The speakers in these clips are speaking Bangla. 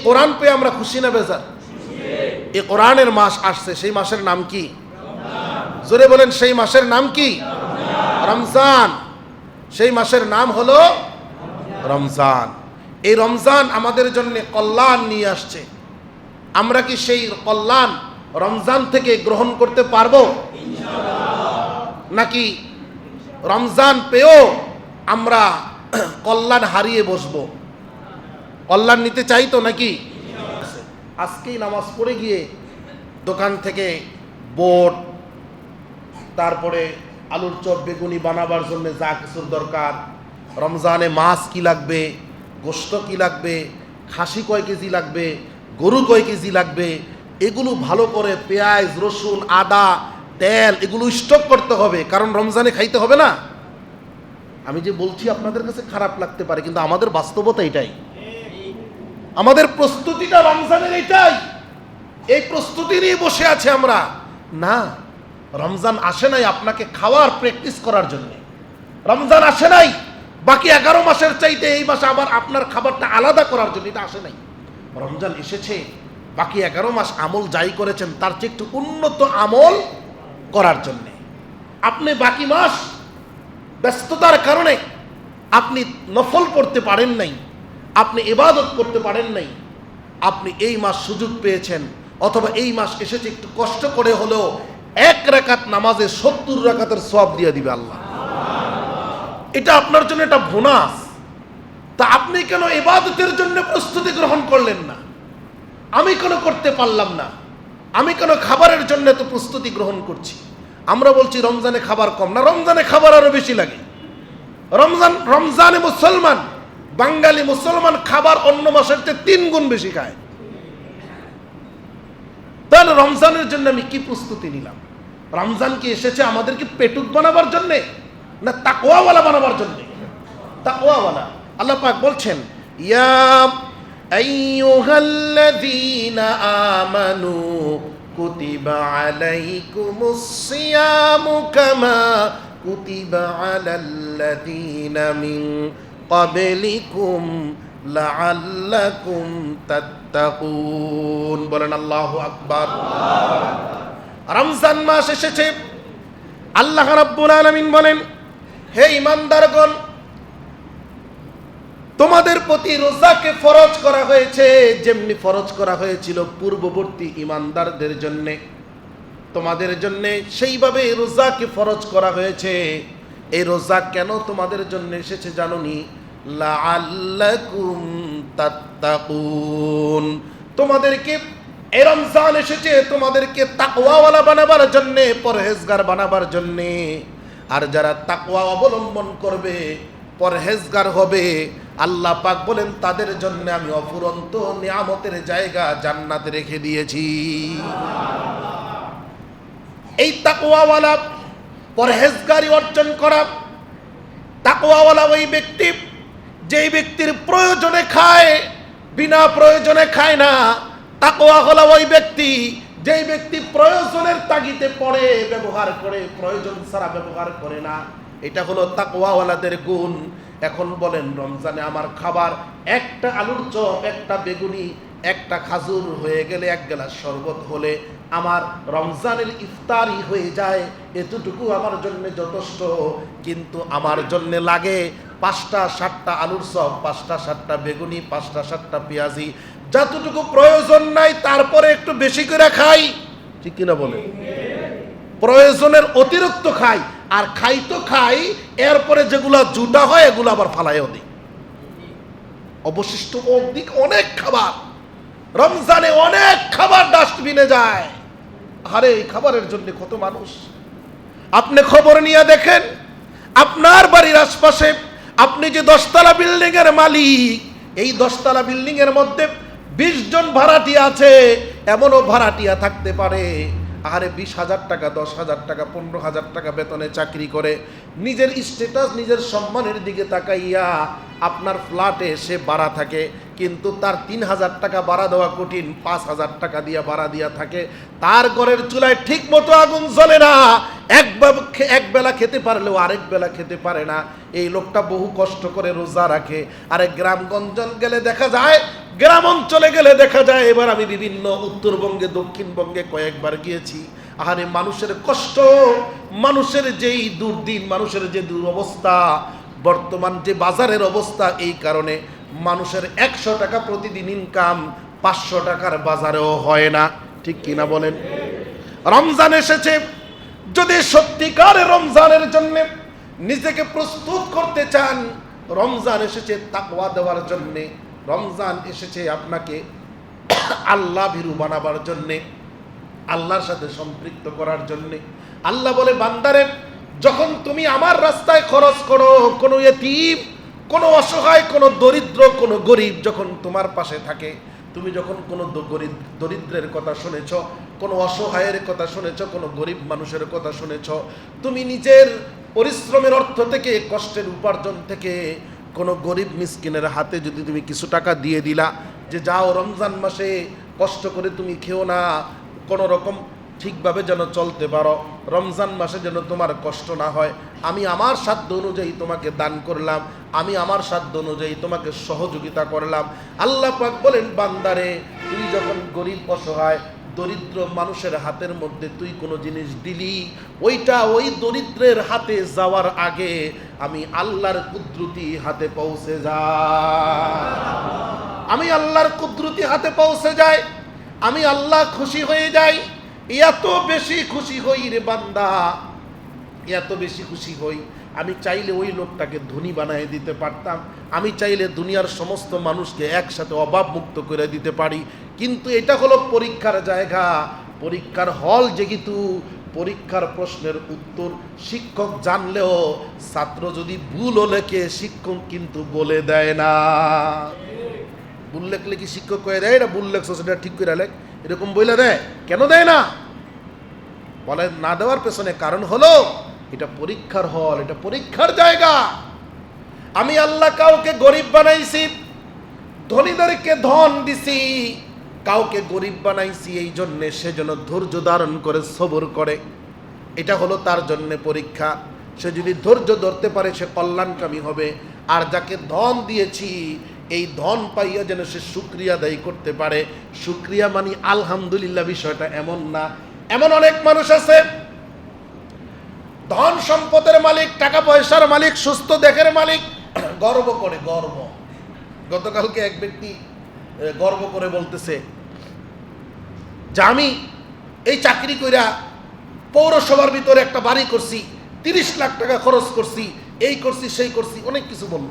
কোরআন পেয়ে আমরা খুশি না বেজার? এই কোরআনের মাস আসছে, সেই মাসের নাম কি? জোরে বলেন, সেই মাসের নাম কি? রমজান। সেই মাসের নাম হলো রমজান। এই রমজান আমাদের জন্য কল্যাণ নিয়ে আসছে। আমরা কি সেই কল্যাণ রমজান থেকে গ্রহণ করতে পারবো? নাকি রমজান পেয়েও আমরা কল্যাণ হারিয়ে বসবো? কল্যাণ নিতে চাই তো নাকি? আজকেই নামাজ পড়ে গিয়ে দোকান থেকে বোট, তারপরে আলুর চপ বেগুনি বানাবার জন্য যা কিছুর দরকার, রমজানে মাছ কি লাগবে, গোশত কি লাগবে, খাসি কয় কেজি লাগবে, গরু কয় কেজি লাগবে, এগুলো ভালো করে পেঁয়াজ রসুন আদা তেল এগুলো স্টক করতে হবে, কারণ রমজানে খাইতে হবে না। আমি যে বলছি আপনাদের কাছে খারাপ লাগতে পারে, কিন্তু আমাদের বাস্তবতা এটাই। আমাদের প্রস্তুতিটা রমজানের এটাই। এই প্রস্তুতি নিয়ে বসে আছে আমরা। না, রমজান আসে নাই আপনাকে খাওয়ার প্র্যাকটিস করার জন্য। রমজান আসে নাই বাকি 11 মাসের চাইতে এই মাসে আবার আপনার খাবারটা আলাদা করার জন্য, এটা আসে নাই। রমজান এসেছে বাকি 11 মাস আমল যাই করেছেন তার চেয়ে একটু উন্নত আমল করার জন্যে। আপনি বাকি মাস ব্যস্ততার কারণে আপনি নফল পড়তে পারেন নাই, আপনি ইবাদত করতে পারেন নাই। আপনি এই মাস সুযোগ পেয়েছেন, অথবা এই মাস এসেছে একটু কষ্ট করে হলেও 1 রাকাত নামাজে 70 রাকাতের সওয়াব দিয়ে দিবে আল্লাহ। এটা আপনার জন্য একটা বোনাস। তা আপনি কেন ইবাদতের জন্য প্রস্তুতি গ্রহণ করলেন না? আমি কেন করতে পারলাম না? আমি কেন খাবারের জন্য তো প্রস্তুতি গ্রহণ করছি? আমরা বলছি রমজানে খাবার কম না, রমজানে খাবার আরো বেশি লাগে। রমজানে মুসলমান, বাঙালি মুসলমান খাবার অন্য মাসের চেয়ে 3 গুণ বেশি খায়। তাহলে রমজানের জন্য আমি কি প্রস্তুতি নিলাম? রমজান কি এসেছে আমাদেরকে পেটুক বানাবার জন্যে, না তাকওয়াওয়ালা বানাবার জন্যে? তাকওয়াওয়ালা। আল্লাহ পাক বলছেন, ইয়া আইয়ুহাল্লাযীনা আমানু কুতিবা আলাইকুমুস সিয়ামু কামা কুতিবা আলাল্লাযীনা মিন ক্বাবলিকুম লাআল্লাকুম তাত্তাকুন। বলেন আল্লাহু আকবার। রমজান মাস এসেছে, আল্লাহ রাব্বুল আলামিন বলেন, হে ঈমানদারগণ, তোমাদের প্রতি রোজাকে ফরজ করা হয়েছে, যেমনি ফরজ করা হয়েছিল পূর্ববর্তী ঈমানদারদের জন্য, তোমাদের জন্য সেইভাবে রোজাকে ফরজ করা হয়েছে। এই রোজা কেন তোমাদের জন্য এসেছে জানোনি? লাআল্লাকুম তাত্তাকুন। তোমাদেরকে এই রমজান এসেছে তোমাদেরকে তাকওয়াওয়ালা বানাবার জন্য, পরহেজগার বানাবার জন্য। আর যারা তাকওয়া অবলম্বন করবে, পরহেজগার হবে, আল্লাহ পাক বলেন তাদের জন্য আমি অফুরন্ত নিয়ামতের জায়গা জান্নাতে রেখে দিয়েছি। এই তাকওয়াওয়ালা পরহেজগারি অর্জন করা, তাকওয়াওয়ালা ওই ব্যক্তি যেই ব্যক্তির প্রয়োজনে খায়, বিনা প্রয়োজনে খায় না। তাকওয়া হলো ওই ব্যক্তি যেই ব্যক্তি প্রয়োজনের তাগিদে পড়ে ব্যবহার করে, প্রয়োজন ছাড়া ব্যবহার করে না। এটা হলো তাকওয়াওয়ালাদের গুণ। এখন বলেন, রমজানে আমার খাবার একটা আলুর চপ, একটা বেগুনি, একটা খাজুর হয়ে গেলে, 1 গ্লাস শরবত হলে আমার রমজানের ইফতারি হয়ে যায়, এতটুকু আমার জন্য যথেষ্ট। কিন্তু আমার জন্য লাগে 5টা 7টা আলুর চপ, 5টা 7টা বেগুনি, 5টা 7টা পেঁয়াজি। যতটুকু প্রয়োজন নাই তারপরে একটু বেশি করে খাই, ঠিক কিনা বলে? প্রয়োজনের অতিরিক্ত খাই, আর খাই তো খাই, এরপরে যেগুলা জুটা হয় এগুলো আবার ফালাইও দিই। অবশিষ্ট অনেক খাবার, রমজানে অনেক খাবার ডাস্টবিনে যায়। আরে এই খাবারের জন্য কত মানুষ। আপনি খবর নিয়ে দেখেন, আপনার বাড়ির আশপাশে আপনি যে 10তলা বিল্ডিং এর মালিক, এই 10তলা বিল্ডিং এর মধ্যে 20 জন ভাড়াটিয়া আছে। এমনও ভাড়াটিয়া থাকতে পারে, আরে 20,000 টাকা, 10,000 টাকা, 15,000 টাকা বেতনে চাকরি করে, নিজের স্ট্যাটাস নিজের সম্মানের দিকে তাকাইয়া আপনার ফ্ল্যাটে সে ভাড়া থাকে, কিন্তু তার 3,000 টাকা ভাড়া দেওয়া কঠিন, 5,000 টাকা দিয়ে ভাড়া দিয়া থাকে। তার ঘরের চুলায় ঠিক মতো আগুন জ্বলে না, এক বেলা খেতে পারলেও আরেক বেলা খেতে পারে না। এই লোকটা বহু কষ্ট করে রোজা রাখে। আরে গ্রামগঞ্জ গেলে দেখা যায় গ্রাম অঞ্চলে গেলে দেখা যায়, এবার আমি বিভিন্ন উত্তরবঙ্গে দক্ষিণবঙ্গে কয়েকবার গিয়েছি, আরে মানুষের কষ্ট, মানুষের যেই দুর্দিন, মানুষের যে দুরবস্থা, বর্তমান যে বাজারের অবস্থা, এই কারণে মানুষের 100 টাকা প্রতিদিন ইনকাম 500 টাকার বাজারেও হয় না। ঠিক কিনা বলেন? রমজান এসেছে, যদি সত্যিকারে রমজানের জন্য নিজেকে প্রস্তুত করতে চান, রমজান এসেছে তাকওয়া দেওয়ার জন্যে, রমজান এসেছে আপনাকে আল্লাহ ভীরু বানাবার জন্যে, আল্লাহর সাথে সম্পৃক্ত করার জন্যে। আল্লাহ বলে, বান্দারে, যখন তুমি আমার রাস্তায় খরচ করো, কোনো ইতিম, কোনো অসহায়, কোনো দরিদ্র, কোনো গরিব যখন তোমার পাশে থাকে, তুমি যখন কোনো দরিদ্রের কথা শুনেছ, কোনো অসহায়ের কথা শুনেছ, কোনো গরিব মানুষের কথা শুনেছ, তুমি নিজের পরিশ্রমের অর্থ থেকে, কষ্টের উপার্জন থেকে কোনো গরিব মিসকিনের হাতে যদি তুমি কিছু টাকা দিয়ে দিলা, যে যাও রমজান মাসে কষ্ট করে তুমি খেও না, কোনো রকম ঠিকভাবে যেন চলতে পারো, রমজান মাসে যেন তোমার কষ্ট না হয়, আমি আমার সাধ্য অনুযায়ী তোমাকে দান করলাম, আমি আমার সাধ্য অনুযায়ী তোমাকে সহযোগিতা করলাম। আল্লাহ পাক বলেন, বান্দারে, তুই যখন গরিব, অসহায়, দরিদ্র মানুষের হাতের মধ্যে তুই কোনো জিনিস দিলি, ওইটা ওই দরিদ্রের হাতে যাওয়ার আগে আমি আল্লাহর কুদরতি হাতে পৌঁছে যায়, আমি আল্লাহর কুদরতি হাতে পৌঁছে যায়, আমি আল্লাহ খুশি হয়ে যাই। এত বেশি খুশি হই রে বান্দা, এত বেশি খুশি হই, আমি চাইলে ওই লোকটাকে ধনী বানিয়ে দিতে পারতাম, আমি চাইলে দুনিয়ার সমস্ত মানুষকে একসাথে অভাব মুক্ত করে দিতে পারি, কিন্তু এটা হলো পরীক্ষার জায়গা, পরীক্ষার হল, যেহেতু পরীক্ষার প্রশ্নের উত্তর শিক্ষক জানলেও ছাত্র যদি ভুলও লেখে, শিক্ষক কিন্তু বলে দেয় না। ভুল লেখলে কি শিক্ষক কয়ে দেয়, এটা ভুল লেখছো, সেটা ঠিক করে লেখ, এরকম বলে দেয়? কেন দেয় না? বলে না দেওয়ার পেছনে কারণ হলো, এটা পরীক্ষার হল, এটা পরীক্ষার জায়গা। আমি আল্লাহ কাউকে গরিব বানাইছি, ধনীদেরকে ধন দিছি, কাউকে গরিব বানাইছি এই জন্যে সে যেন ধৈর্য ধারণ করে সবর করে, এটা হলো তার জন্য পরীক্ষা। সে যদি ধৈর্য ধরতে পারে সে কল্যাণকামী হবে, আর যাকে ধন দিয়েছি এই ধন পাইয়া যেন সে শুকরিয়া আদায় করতে পারে। শুকরিয়া মানে আলহামদুলিল্লাহ বিষয়টা এমন না। এমন অনেক মানুষ আছে, ধন সম্পদের মালিক, টাকা পয়সার মালিক, সুস্থ দেহের মালিক, গর্ব করে, গর্ব। গতকালকে এক ব্যক্তি গর্ব করে বলতেছে যে আমি এই চাকরি কইরা পৌরসভার ভিতরে একটা বাড়ি করছি, 30 লাখ টাকা খরচ করছি, এই করছি, সেই করছি, অনেক কিছু বলল।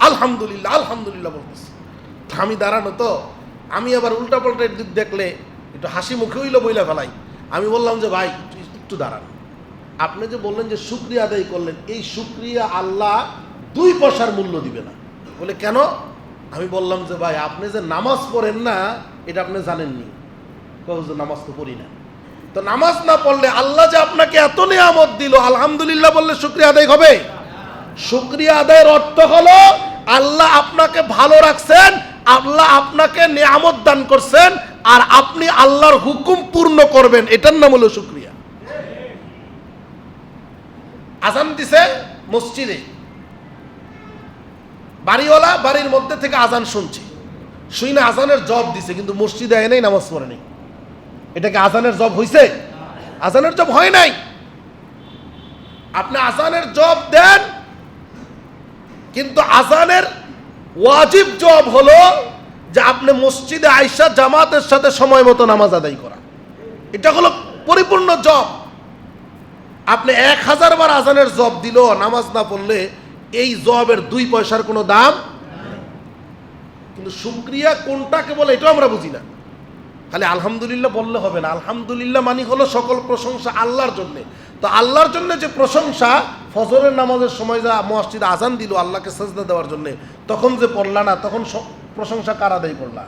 আলহামদুলিল্লাহ, আলহামদুলিল্লাহ বলতেছি। আমি দাঁড়ানো তো, আমি আবার উল্টা পাল্টা দেখলে একটু হাসি মুখে হইল বইলা ফেলাই। আমি বললাম যে ভাই একটু দাঁড়ান, আপনি যে বললেন যে শুকরিয়া আদায় করলেন, এই শুকরিয়া আল্লাহ 2 পয়সার মূল্য দিবে না। বলে কেন? আমি বললাম যে ভাই আপনি যে নামাজ পড়েন না এটা আপনি জানেননি। যে নামাজ তো পড়ি না, তো নামাজ না পড়লে আল্লাহ যে আপনাকে এত নিয়ামত দিল, আলহামদুলিল্লাহ বললে শুকরিয়া আদায় হবে? শুকরিয়া আদায়ের অর্থ হলো আল্লাহ আপনাকে ভালো রাখছেন, আল্লাহ আপনাকে নিয়ামত দান করছেন, আর আপনি আল্লাহর হুকুম পূর্ণ করবেন, এটার নাম হলো শুকরিয়া। আজান দিছে মসজিদে, বাড়িওয়ালা বাড়ির মধ্যে থেকে আজান শুনছে, শুই না আজানের জব দিছে, কিন্তু মসজিদে আয় নাই, নামাজ পড়ে নেই। এটাকে আজানের জব হইছে? আজানের জব হয় নাই। আপনি আজানের জব দেন, কিন্তু আজানের ওয়াজিব জব হলো যে আপনি মসজিদে আইসা জামাতের সাথে সময় মতো নামাজ আদায় করা, এটা হলো পরিপূর্ণ জব। আপনি 1000 বার আজানের জব দিল, নামাজ না পড়লে এই জবের 2 পয়সার কোনো দাম। কিন্তু শুকরিয়া কোনটাকে বলে এটাও আমরা বুঝি না। খালি আলহামদুলিল্লাহ বললে হবে না। আলহামদুলিল্লাহ মানে হলো সকল প্রশংসা আল্লাহর জন্য। তো আল্লাহর জন্য যে প্রশংসা, ফজরের নামাজের সময় যা মসজিদে আজান দিল আল্লাহকে সাজদা দেওয়ার জন্য, তখন যে পড়লা না, তখন প্রশংসা কার আদায় করলা?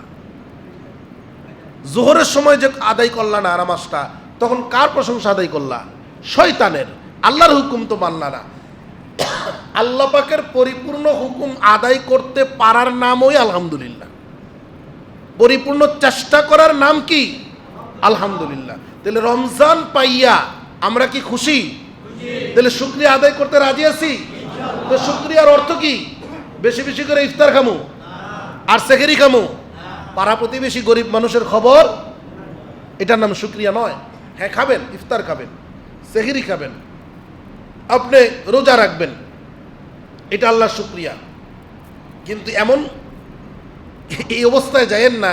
জোহরের সময় যে আদায় করলা না নামাজটা, তখন কার প্রশংসা আদায় করলা? শয়তানের। আল্লাহর হুকুম তো মানলা না। আল্লাহ পাকের পরিপূর্ণ হুকুম আদায় করতে পারার নামই আলহামদুলিল্লাহ। পরিপূর্ণ চেষ্টা করার নাম কি? আলহামদুলিল্লাহ। তাহলে রমজান পাইয়া আমরা কি খুশি? তাহলে শুকরিয়া আদায় করতে রাজি আছি? তো শুকরিয়ার অর্থ কি? বেশি বেশি করে ইফতার খামু আর সেহরি খামু পাড়া প্রতিবেশী গরিব মানুষের খবর, এটার নাম শুকরিয়া নয়। হ্যাঁ খাবেন, ইফতার খাবেন, সেহরি খাবেন, আপনি রোজা রাখবেন, এটা আল্লাহর শুকরিয়া। কিন্তু এমন এই অবস্থায় যায়েন না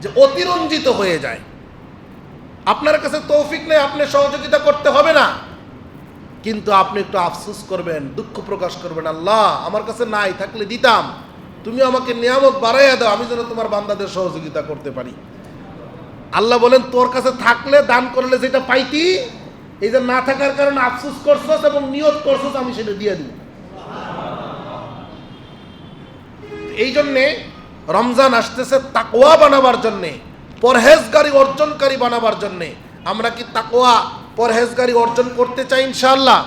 যে অতিরঞ্জিত হয়ে যায়। আপনার কাছে তৌফিক নেই, আপনি সহযোগিতা করতে হবে না, কিন্তু আপনি একটু আফসোস করবেন, দুঃখ প্রকাশ করবেন, আল্লাহ আমার কাছে নাই, থাকলে দিতাম, তুমি আমাকে নিয়ামত বাড়াইয়া দাও, আমি যেন তোমার বান্দাদের সহযোগিতা করতে পারি। আল্লাহ বলেন তোর কাছে থাকলে দান করলে যেটা পাইতি, এই যে না থাকার কারণে আফসোস করছস এবং নিয়ত করছস আমি সেটা দিয়ে দিব। এই জন্যে রমজান আসতেছে তাকওয়া বানাবার জন্যে, পরহেজগারি অর্জনকারী বানাবার জন্যে। আমরা কি তাকওয়া পরহেজগারি অর্জন করতে চাই ইনশাআল্লাহ?